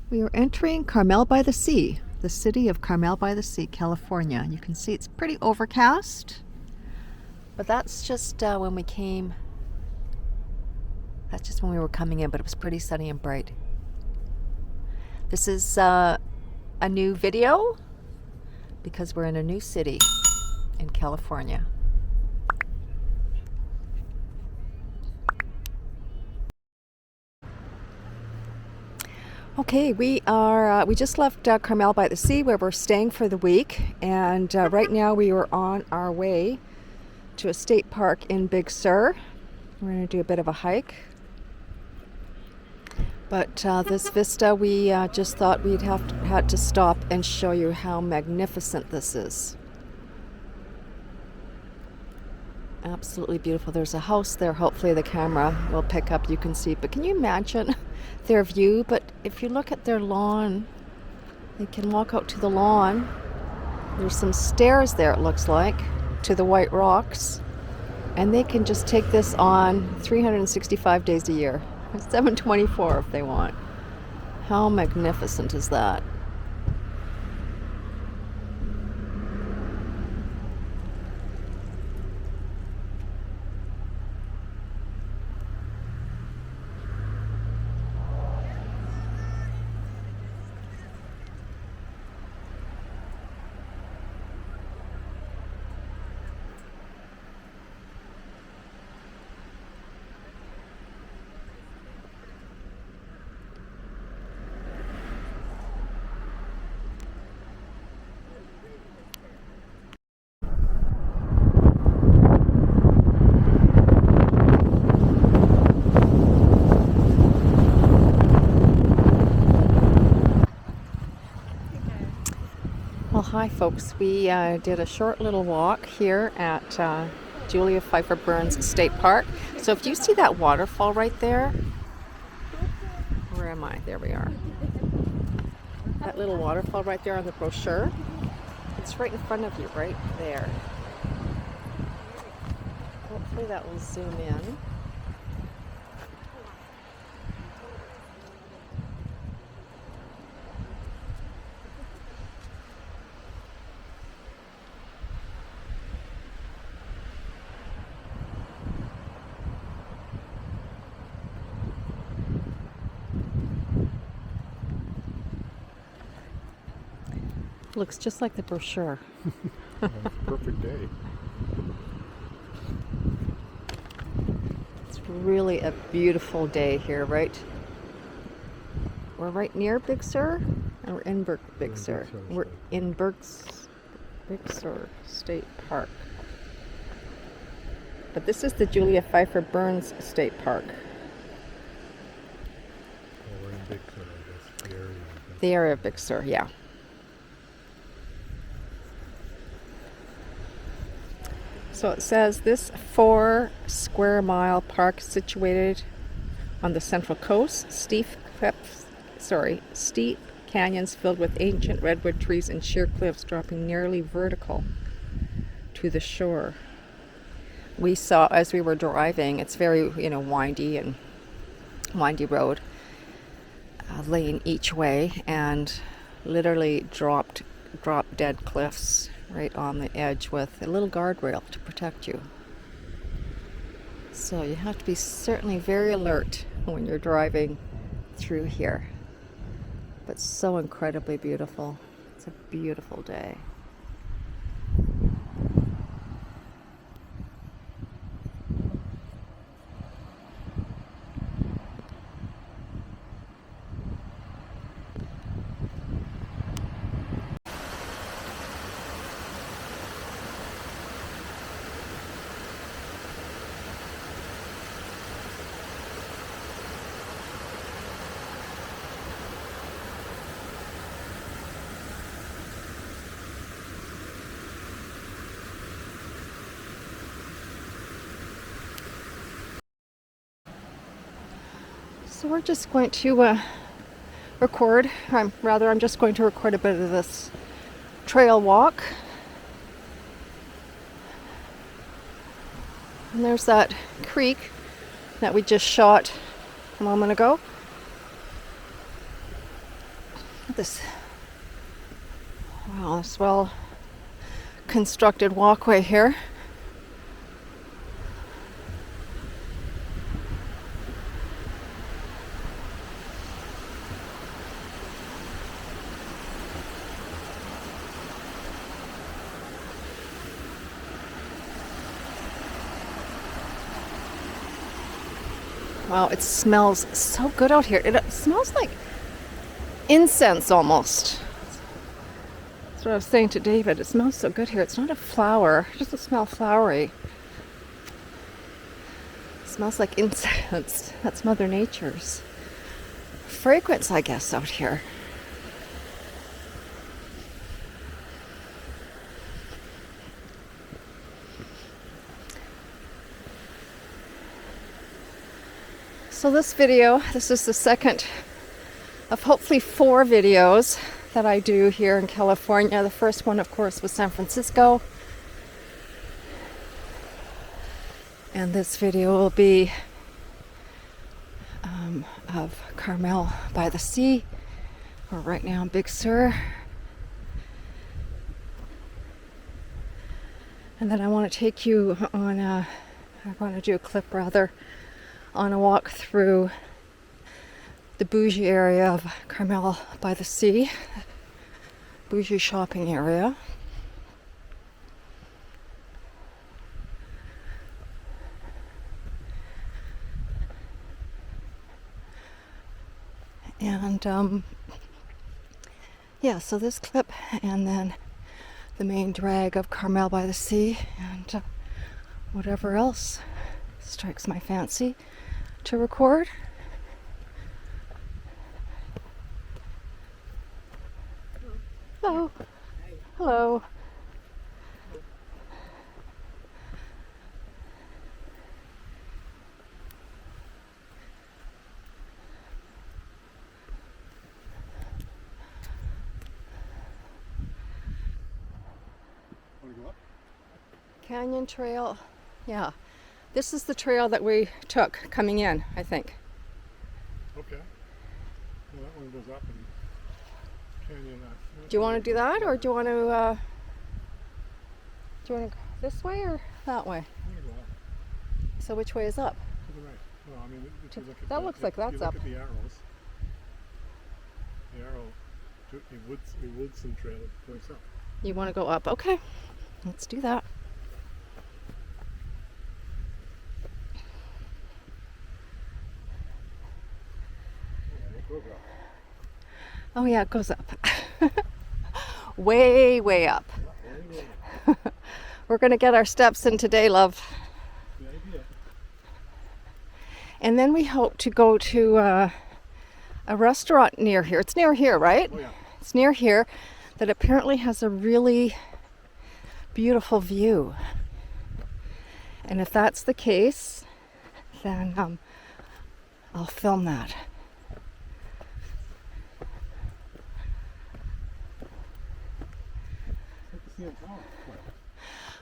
We are entering Carmel-by-the-Sea, the city of Carmel-by-the-Sea, California. You can see it's pretty overcast, but that's just when we came. That's just when we were coming in, but it was pretty sunny and bright. This is a new video because we're in a new city in California. Okay, we just left Carmel-by-the-Sea where we're staying for the week, and right now we are on our way to a state park in Big Sur. We're going to do a bit of a hike, but this vista we just thought we'd had to stop and show you how magnificent this is. Absolutely beautiful. There's a house there. Hopefully the camera will pick up, you can see, but can you imagine their view? But if you look at their lawn, they can walk out to the lawn. There's some stairs there, it looks like, to the white rocks, and they can just take this on 365 days a year, 724 if they want. How magnificent is that? Well, hi folks. We did a short little walk here at Julia Pfeiffer Burns State Park. So if you see that waterfall right there, where am I? There we are. That little waterfall right there on the brochure, it's right in front of you, right there. Hopefully that will zoom in. Looks just like the brochure. Perfect day. It's really a beautiful day here, right? We're right near Big Sur, and we're in Big Sur. We're in Big Sur State Park. But this is the Julia Pfeiffer Burns State Park. Well, we're in Big Sur, I guess. The area of Big Sur, yeah. So it says this 4-square-mile park situated on the central coast, steep canyons filled with ancient redwood trees and sheer cliffs dropping nearly vertical to the shore. We saw as we were driving, it's very windy road, lane each way, and literally drop dead cliffs right on the edge with a little guardrail to protect you. So you have to be certainly very alert when you're driving through here. But so incredibly beautiful. It's a beautiful day. So we're just going to record. I'm just going to record a bit of this trail walk. And there's that creek that we just shot a moment ago. This, wow, this well constructed walkway here. Wow, it smells so good out here. It smells like incense almost. That's what I was saying to David. It smells so good here. It's not a flower. It doesn't smell flowery. It smells like incense. That's Mother Nature's fragrance, I guess, out here. So this video, this is the second of hopefully 4 videos that I do here in California. The first one, of course, was San Francisco. And this video will be of Carmel-by-the-Sea. We're right now in Big Sur. And then I want to take you on I want to do a clip rather on a walk through the bougie area of Carmel-by-the-Sea, bougie shopping area. And yeah, so this clip and then the main drag of Carmel-by-the-Sea and whatever else strikes my fancy to record. Hello. Hello. Want to go up? Canyon Trail. Yeah. This is the trail that we took coming in, I think. Okay. Well, that one goes up and canyon. Do you want to do that, or do you want to go this way or that way? I'm going to go up So which way is up? to the right. Well, I mean, if you look at That the, looks like if that's you look up. at the arrows. The arrow to the Woodson Trail points up. You want to go up? Okay, let's do that. Yeah, it goes up. Oh yeah, it goes up. Way, way up. We're going to get our steps in today, love. Good idea. And then we hope to go to a restaurant near here. It's near here, right? Oh yeah. It's near here that apparently has a really beautiful view. And if that's the case, then I'll film that.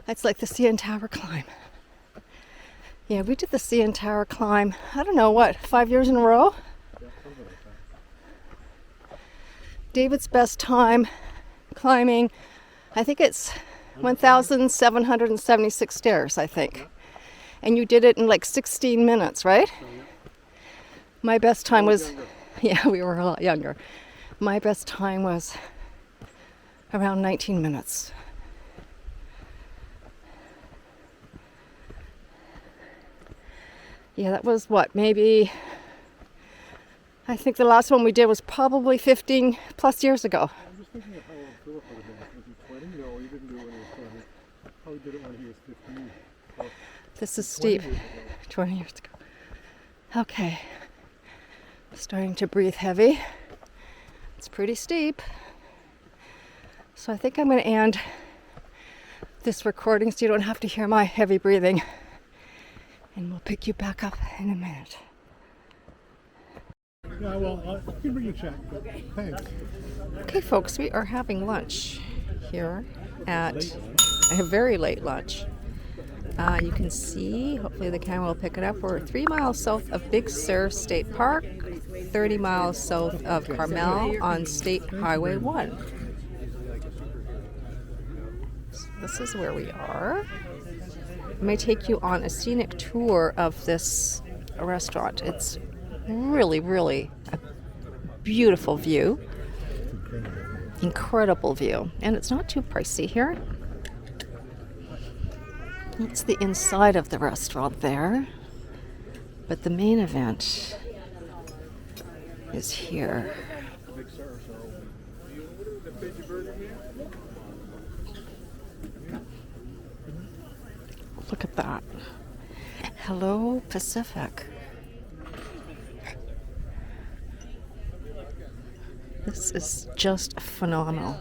It's like the CN Tower climb. Yeah, we did the CN Tower climb, I don't know, what, 5 years in a row? Yeah, something like that. David's best time climbing, I think it's 1,776 stairs, I think. And you did it in like 16 minutes, right? So, yeah. My best time was, Younger. yeah, we were a lot younger. My best time was around 19 minutes. Yeah, that was what, maybe, I think the last one we did was probably 15 plus years ago. I'm just thinking of how old Philip would have been. Was he 20? No, he didn't do it when he was 20. Probably did it when he was 15. So This is 20 steep. years ago. 20 years ago. Okay. Starting to breathe heavy. It's pretty steep. So I think I'm going to end this recording so you don't have to hear my heavy breathing. And we'll pick you back up in a minute. Yeah, well, I can bring you a check, but thanks. Okay, folks, we are having lunch here at a very late lunch. You can see, hopefully the camera will pick it up, we're 3 miles south of Big Sur State Park, 30 miles south of Carmel on State Highway 1. So this is where we are. I may take you on a scenic tour of this restaurant. It's really, really a beautiful view. Incredible view. And it's not too pricey here. It's the inside of the restaurant there. But the main event is here. Look at that. Hello, Pacific. This is just phenomenal.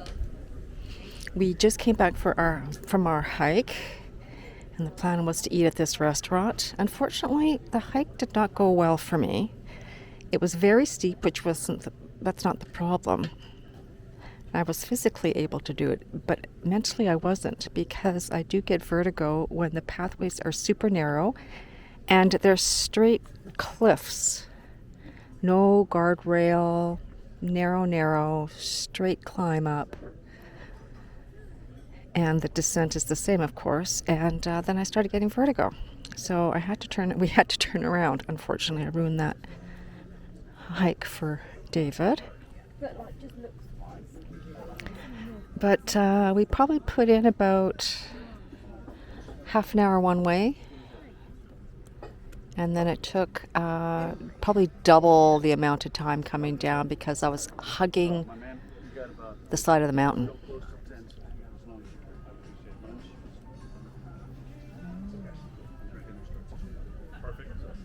We just came back from our hike, and the plan was to eat at this restaurant. Unfortunately, the hike did not go well for me. It was very steep, which that's not the problem. I was physically able to do it, but mentally I wasn't, because I do get vertigo when the pathways are super narrow and they're straight cliffs. No guardrail, narrow, straight climb up. And the descent is the same, of course. And then I started getting vertigo. So we had to turn around. Unfortunately, I ruined that hike for David. But we probably put in about half an hour one way. And then it took probably double the amount of time coming down, because I was hugging the side of the mountain.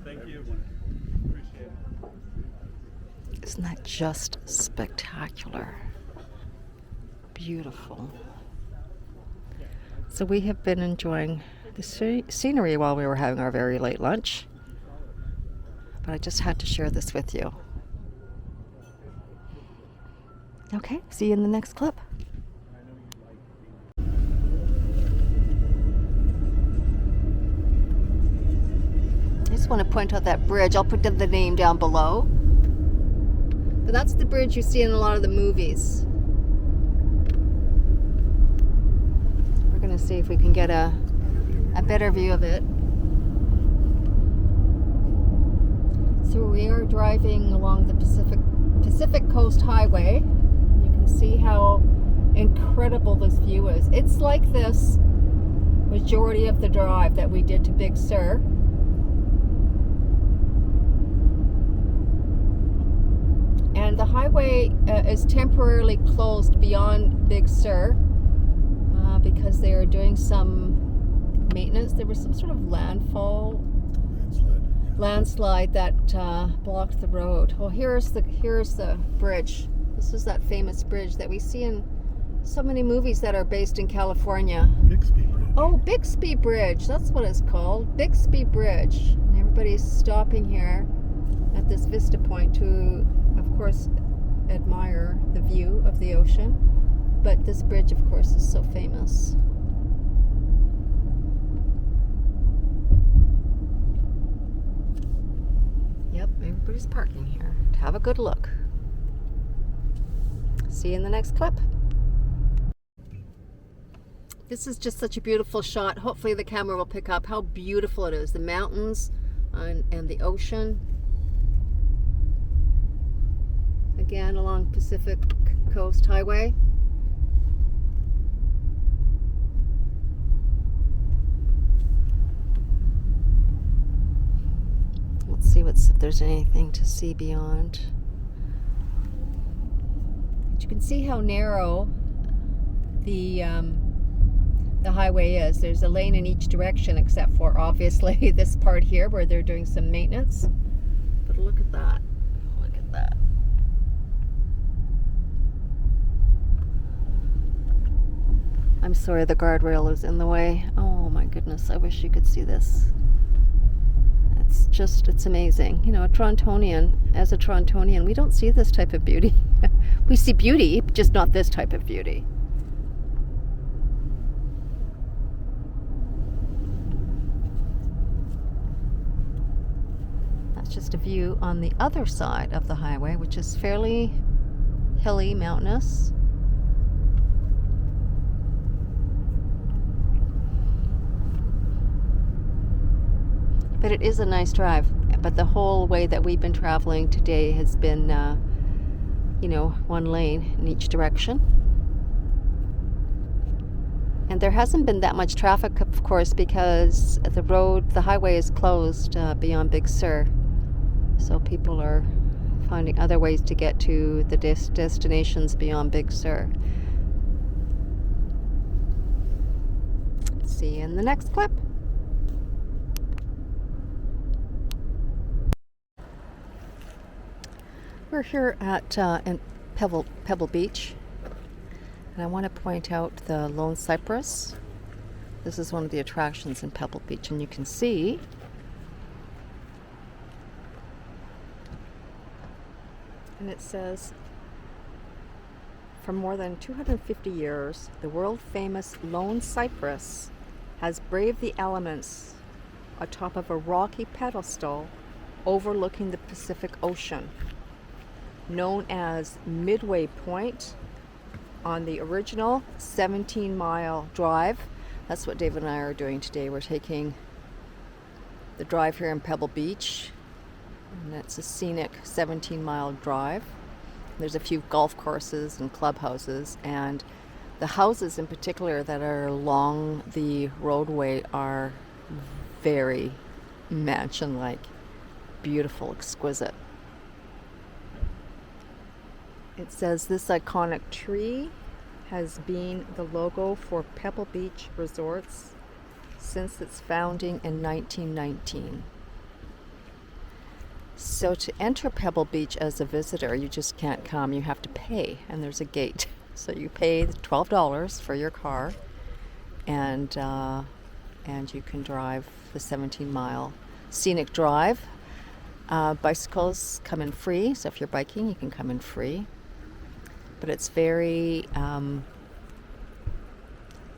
Thank you. Appreciate it. Isn't that just spectacular? Beautiful. So we have been enjoying the scenery while we were having our very late lunch. But I just had to share this with you. Okay, see you in the next clip. I just want to point out that bridge. I'll put the name down below. But that's the bridge you see in a lot of the movies. We're going to see if we can get a better view of it. So we are driving along the Pacific Coast Highway. You can see how incredible this view is. It's like this majority of the drive that we did to Big Sur. And the highway is temporarily closed beyond Big Sur because they are doing some maintenance. There was some sort of landslide that blocked the road. Well, here's the bridge. This is that famous bridge that we see in so many movies that are based in California. Bixby Bridge. Oh, Bixby Bridge. That's what it's called. Bixby Bridge. And everybody's stopping here at this vista point to, of course, admire the view of the ocean. But this bridge, of course, is so famous. Yep, everybody's parking here. Have a good look. See you in the next clip. This is just such a beautiful shot. Hopefully the camera will pick up how beautiful it is. The mountains and the ocean. Again, along Pacific Coast Highway. Let's see if there's anything to see beyond. But you can see how narrow the highway is. There's a lane in each direction, except for obviously this part here where they're doing some maintenance. But look at that. Look at that. I'm sorry the guardrail is in the way. Oh my goodness, I wish you could see this. It's amazing. You know, as a Torontonian, we don't see this type of beauty. We see beauty, just not this type of beauty. That's just just a view on the other side of the highway, which is fairly hilly, mountainous. But it is a nice drive. But the whole way that we've been traveling today has been, one lane in each direction. And there hasn't been that much traffic, of course, because the highway is closed beyond Big Sur. So people are finding other ways to get to the destinations beyond Big Sur. See you in the next clip. We're here at in Pebble Beach, and I want to point out the lone cypress. This is one of the attractions in Pebble Beach, and you can see and it says, for more than 250 years, the world-famous lone cypress has braved the elements atop of a rocky pedestal overlooking the Pacific Ocean, known as Midway Point on the original 17-mile drive. That's what David and I are doing today. We're taking the drive here in Pebble Beach, and it's a scenic 17-mile drive. There's a few golf courses and clubhouses, and the houses in particular that are along the roadway are very mansion-like, beautiful, exquisite. It says this iconic tree has been the logo for Pebble Beach Resorts since its founding in 1919. So to enter Pebble Beach as a visitor, you just can't come. You have to pay, and there's a gate. So you pay $12 for your car, and you can drive the 17-mile scenic drive. Bicycles come in free, so if you're biking, you can come in free. But it's very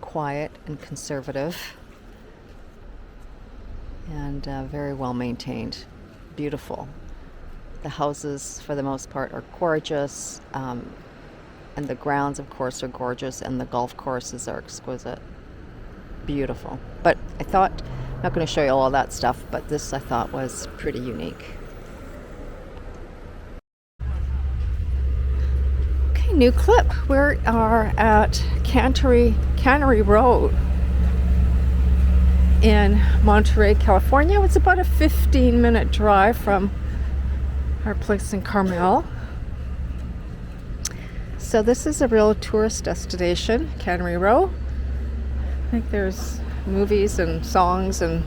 quiet and conservative, and very well maintained. Beautiful. The houses, for the most part, are gorgeous, and the grounds, of course, are gorgeous, and the golf courses are exquisite. Beautiful. But I thought, I'm not going to show you all that stuff, but this I thought was pretty unique. Okay, new clip. We are at Cannery Row in Monterey, California. It's about a 15-minute drive from our place in Carmel. So this is a real tourist destination, Cannery Row. I think there's movies and songs and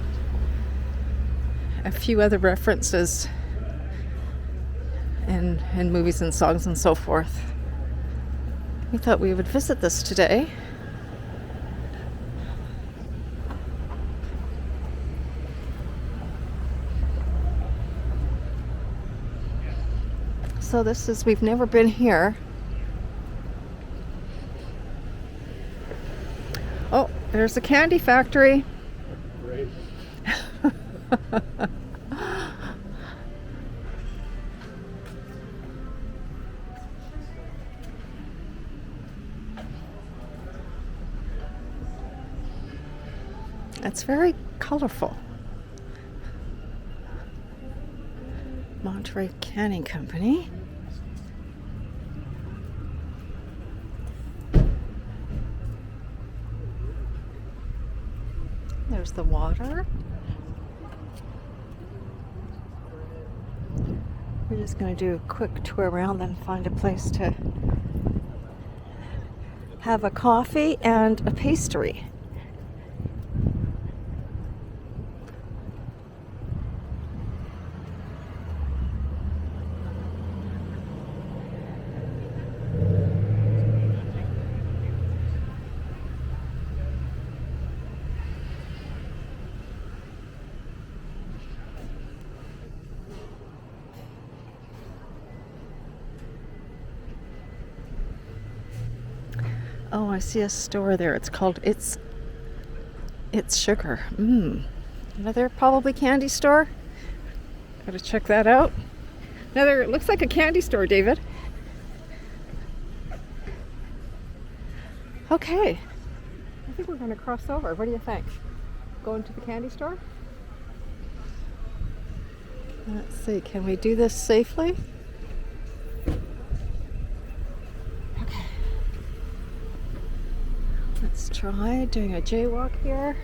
a few other references in movies and songs and so forth. We thought we would visit this today. So we've never been here. Oh, there's a candy factory. Great. It's very colorful. Monterey Canning Company. There's the water. We're just going to do a quick tour around, then find a place to have a coffee and a pastry. Oh, I see a store there. It's called It's Sugar. Another probably candy store. Gotta check that out. Another, looks like a candy store, David. Okay. I think we're gonna cross over. What do you think? Going to the candy store? Let's see, can we do this safely? Okay. Let's try doing a jaywalk here.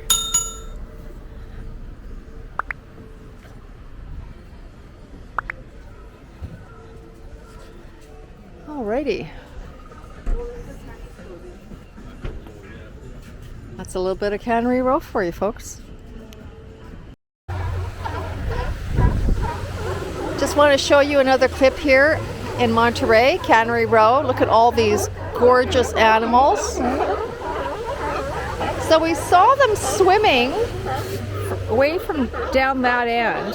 Alrighty. That's a little bit of Cannery Row for you folks. Just want to show you another clip here in Monterey, Cannery Row. Look at all these gorgeous animals. So we saw them swimming away from down that end.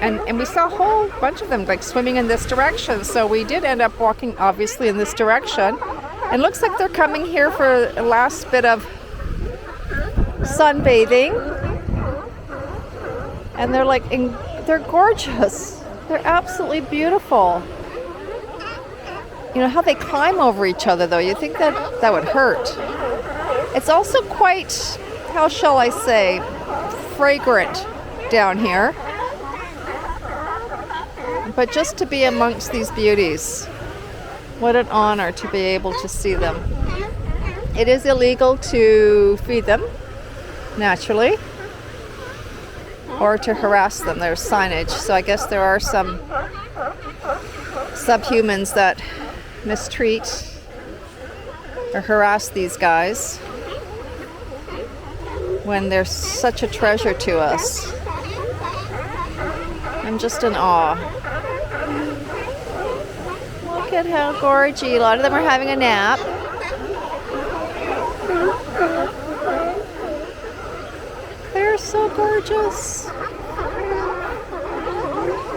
And we saw a whole bunch of them like swimming in this direction. So we did end up walking obviously in this direction. And looks like they're coming here for a last bit of sunbathing. And they're like, they're gorgeous. They're absolutely beautiful. You know how they climb over each other though, you think that that would hurt. It's also quite, how shall I say, fragrant down here. But just to be amongst these beauties, what an honor to be able to see them. It is illegal to feed them, naturally, or to harass them. There's signage, so I guess there are some subhumans that mistreat or harass these guys when they're such a treasure to us. I'm just in awe. Look at how gorgeous. A lot of them are having a nap. They're so gorgeous.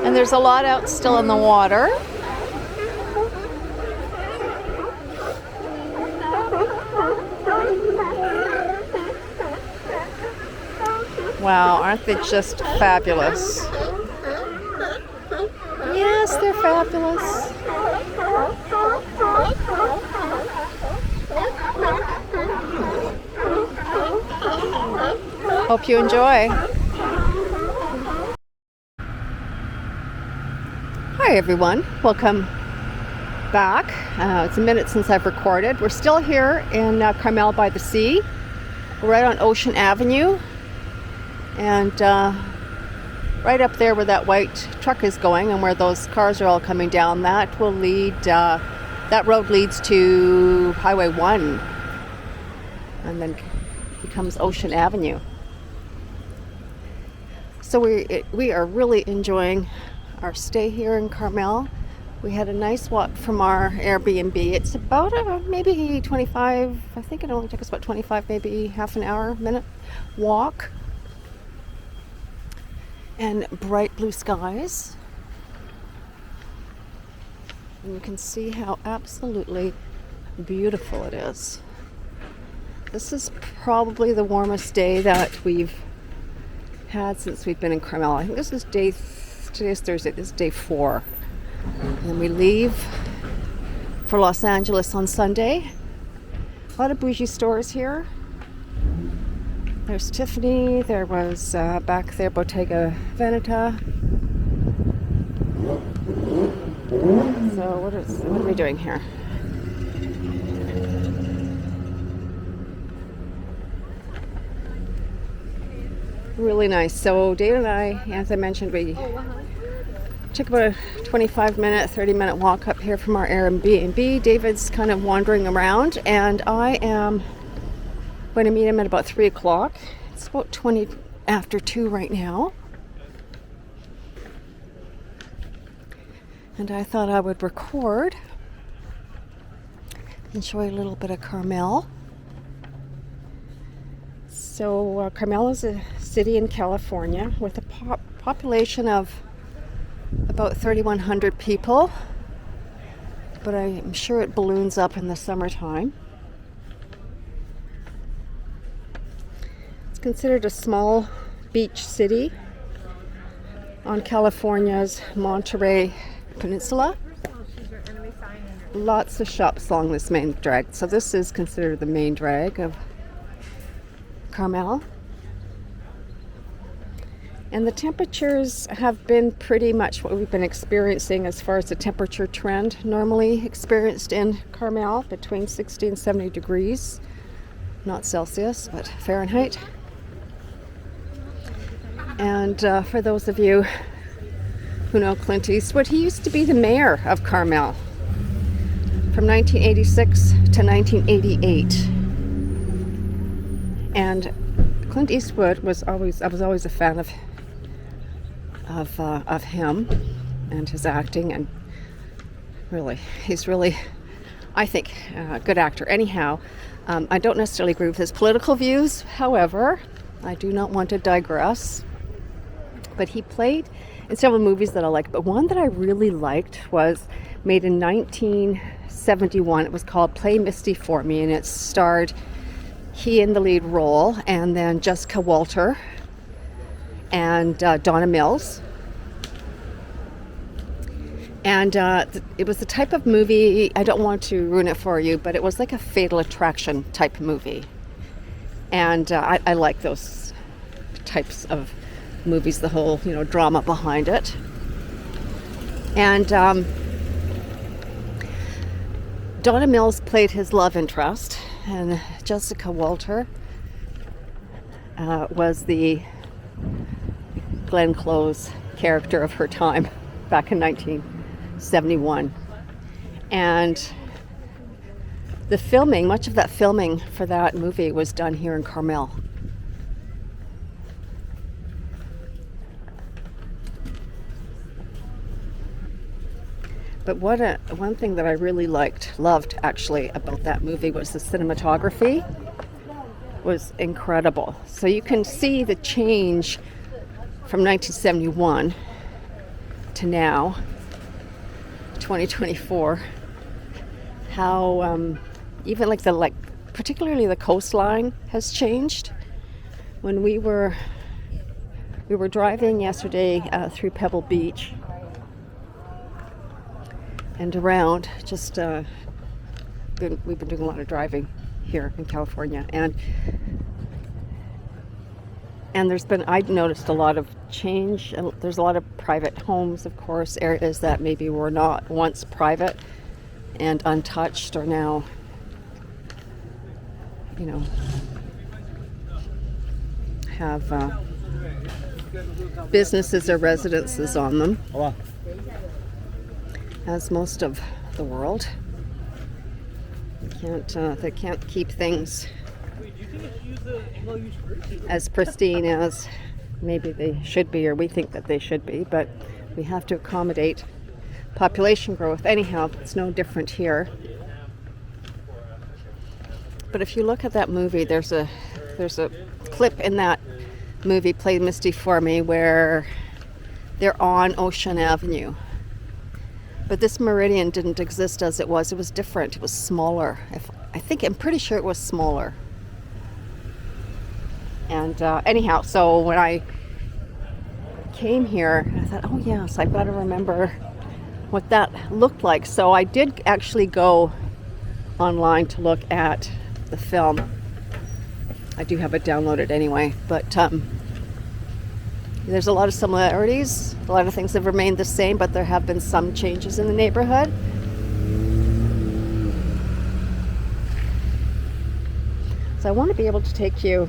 And there's a lot out still in the water. Wow, aren't they just fabulous? Yes, they're fabulous. Hope you enjoy. Hi everyone, welcome back. It's a minute since I've recorded. We're still here in Carmel-by-the-Sea. We're right on Ocean Avenue. And right up there where that white truck is going and where those cars are all coming down, that will lead, that road leads to Highway 1 and then becomes Ocean Avenue. So we are really enjoying our stay here in Carmel. We had a nice walk from our Airbnb. It's about maybe 25, I think it only took us about 25, maybe half an hour, minute walk. And bright blue skies. And you can see how absolutely beautiful it is. This is probably the warmest day that we've had since we've been in Carmel. I think this is today's Thursday, this is day 4. And then we leave for Los Angeles on Sunday. A lot of bougie stores here. There's Tiffany, there was back there Bottega Veneta. So what are we doing here? Really nice. So Dave and I, as I mentioned, we took about a 25-minute, 30-minute walk up here from our Airbnb. David's kind of wandering around, and I am going to meet him at about 3 o'clock. It's about 20 after 2 right now. And I thought I would record and show you a little bit of Carmel. So Carmel is a city in California with a population of about 3,100 people, but I'm sure it balloons up in the summertime. It's considered a small beach city. on California's Monterey Peninsula. Lots of shops along this main drag. So this is considered the main drag of Carmel. And the temperatures have been pretty much what we've been experiencing as far as the temperature trend normally experienced in Carmel, between 60 and 70 degrees, not Celsius, but Fahrenheit. And for those of you who know Clint Eastwood, he used to be the mayor of Carmel from 1986 to 1988. And Clint Eastwood I was always a fan of him and his acting, and he's really, I think, a good actor. Anyhow, I don't necessarily agree with his political views. However, I do not want to digress. But he played in several movies that I like. But one that I really liked was made in 1971. It was called Play Misty for Me, and it starred he in the lead role, and then Jessica Walter and Donna Mills. And it was the type of movie, I don't want to ruin it for you, but it was like a Fatal Attraction type movie. And I like those types of movies, the whole, drama behind it. And Donna Mills played his love interest, and Jessica Walter was the Glenn Close character of her time back in 1971. And the filming, much of that filming for that movie was done here in Carmel. But one thing that I really loved actually about that movie was the cinematography was incredible. So you can see the change from 1971 to now, 2024, how even particularly the coastline has changed. When we were driving yesterday through Pebble Beach and around, we've been doing a lot of driving here in California, and I've noticed a lot of change. There's a lot of private homes, of course. Areas that maybe were not once private and untouched are now, have businesses or residences on them, as most of the world. They can't keep things as pristine as maybe they should be, or we think that they should be, but we have to accommodate population growth. Anyhow, it's no different here. But if you look at that movie, there's a clip in that movie, Play Misty for Me, where they're on Ocean Avenue. But this meridian didn't exist as it was. It was different. It was smaller. I'm pretty sure it was smaller. And anyhow, so when I came here, I thought, oh yes, I've got to remember what that looked like. So I did actually go online to look at the film. I do have it downloaded anyway, but there's a lot of similarities. A lot of things have remained the same, but there have been some changes in the neighborhood. So I want to be able to take you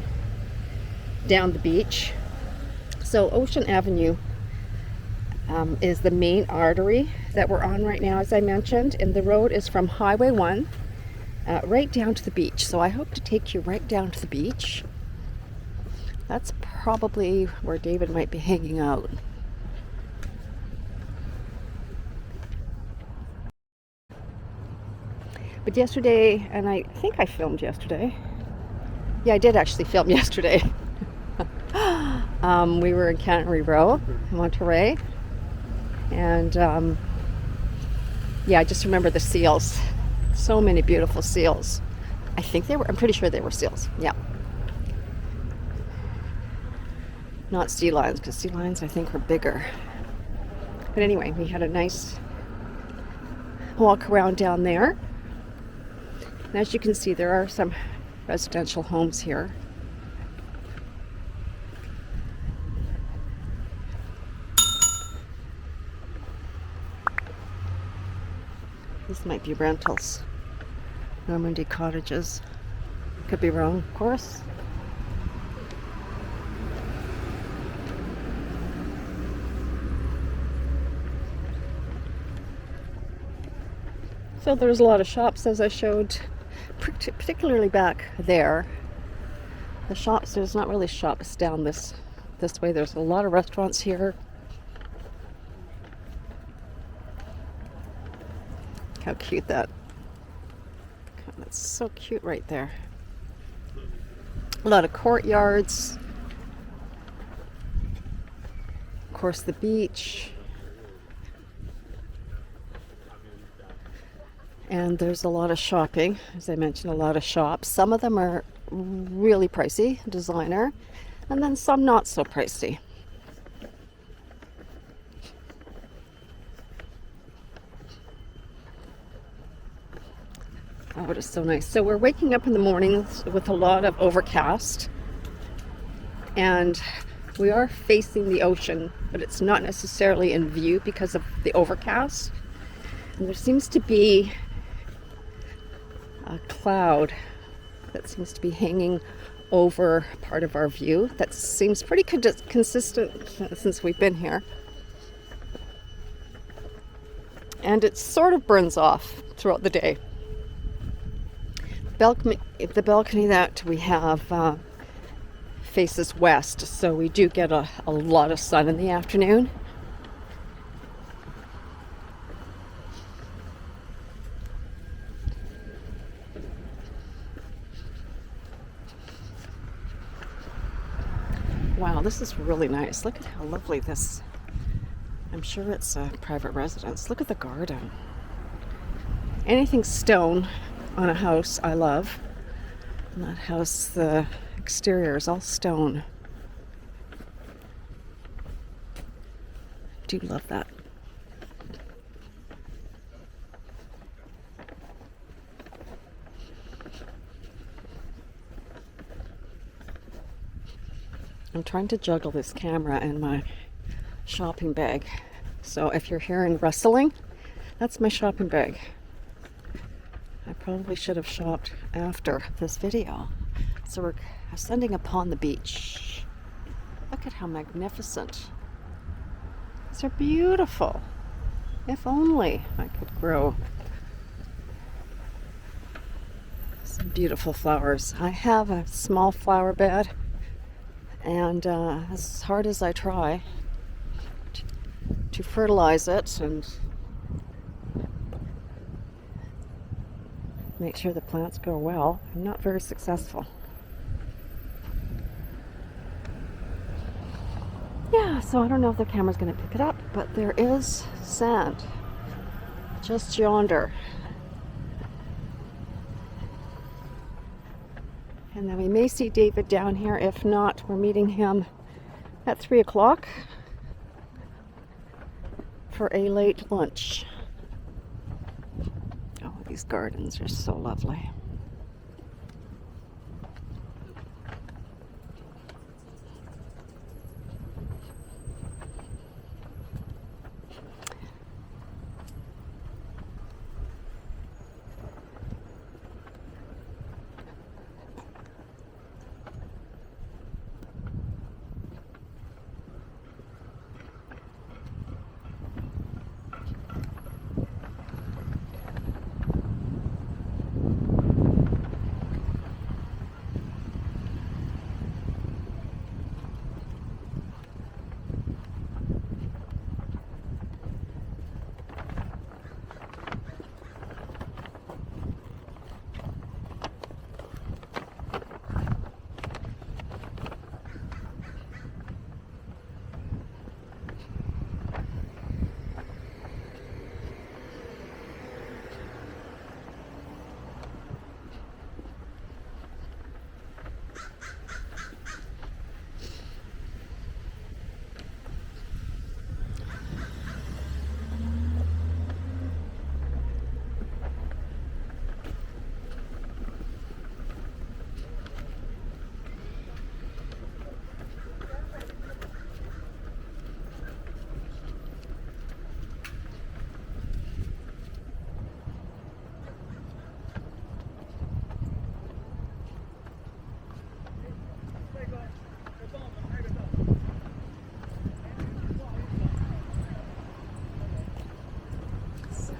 down the beach. So Ocean Avenue is the main artery that we're on right now, as I mentioned, and the road is from Highway 1 right down to the beach. So I hope to take you right down to the beach. That's probably where David might be hanging out. But yesterday, and I think I filmed yesterday. Yeah, I did actually film yesterday. We were in Cannery Row, Monterey, and I just remember the seals. So many beautiful seals. I'm pretty sure they were seals. Yeah. Not sea lions, because sea lions I think are bigger. But anyway, we had a nice walk around down there. And as you can see, there are some residential homes here. This might be rentals. Normandy cottages. Could be wrong, of course. So there's a lot of shops, as I showed, particularly back there. The shops, there's not really shops down this way. There's a lot of restaurants here. How cute that. That's so cute right there. A lot of courtyards. Of course, the beach. And there's a lot of shopping. As I mentioned, a lot of shops. Some of them are really pricey, designer, and then some not so pricey. Oh, it is so nice. So we're waking up in the mornings with a lot of overcast, and we are facing the ocean, but it's not necessarily in view because of the overcast. And there seems to be a cloud that seems to be hanging over part of our view. That seems pretty consistent since we've been here. And it sort of burns off throughout the day. The balcony that we have faces west, so we do get a lot of sun in the afternoon. Wow, this is really nice. Look at how lovely this. I'm sure it's a private residence. Look at the garden. Anything stone on a house I love. And that house, the exterior is all stone. I do love that. I'm trying to juggle this camera and my shopping bag. So if you're hearing rustling, that's my shopping bag. I probably should have shopped after this video. So we're ascending upon the beach. Look at how magnificent. These are beautiful. If only I could grow some beautiful flowers. I have a small flower bed, and as hard as I try to fertilize it and make sure the plants grow well, I'm not very successful. Yeah, so I don't know if the camera's going to pick it up, but there is sand just yonder. And then we may see David down here. If not, we're meeting him at 3 o'clock for a late lunch. Oh, these gardens are so lovely.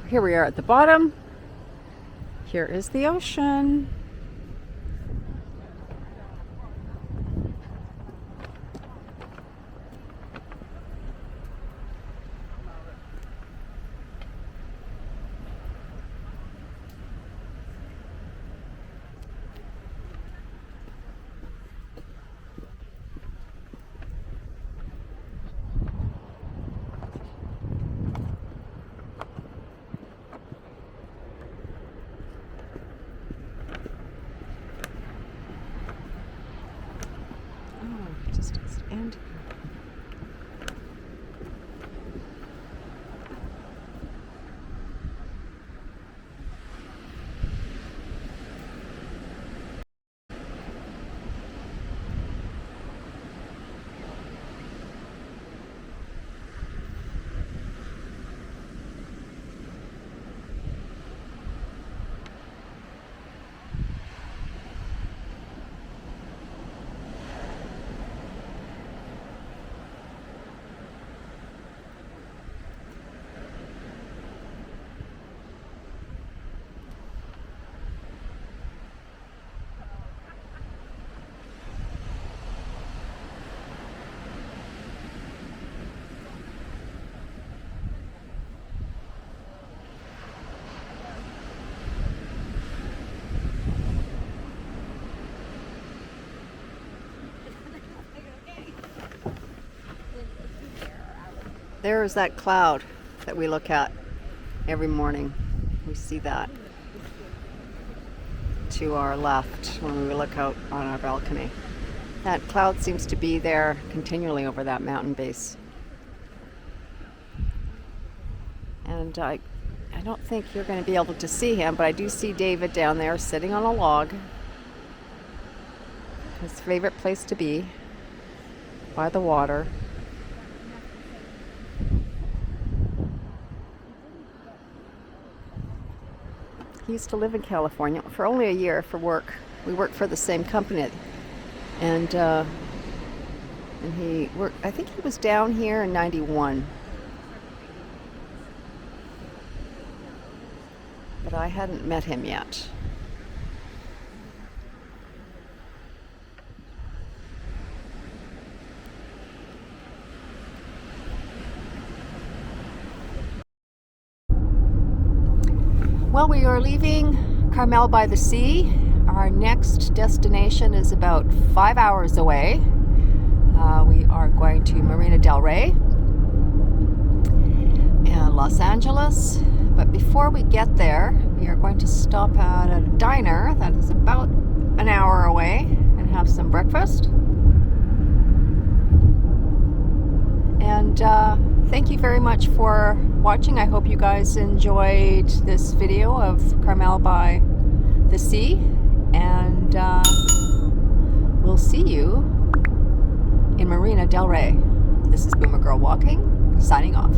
here we are at the bottom. Here is the ocean. Just end. There is that cloud that we look at every morning. We see that to our left when we look out on our balcony. That cloud seems to be there continually over that mountain base. And I don't think you're going to be able to see him, but I do see David down there sitting on a log. His favorite place to be, by the water. He used to live in California for only a year for work. We worked for the same company, and he worked. I think he was down here in '91, but I hadn't met him yet. Well, we are leaving Carmel-by-the-Sea. Our next destination is about 5 hours away. We are going to Marina del Rey and Los Angeles. But before we get there, we are going to stop at a diner that is about an hour away and have some breakfast. And thank you very much for watching. I hope you guys enjoyed this video of Carmel-by-the-Sea, and we'll see you in Marina del Rey. This is Boomer Girl Walking, signing off.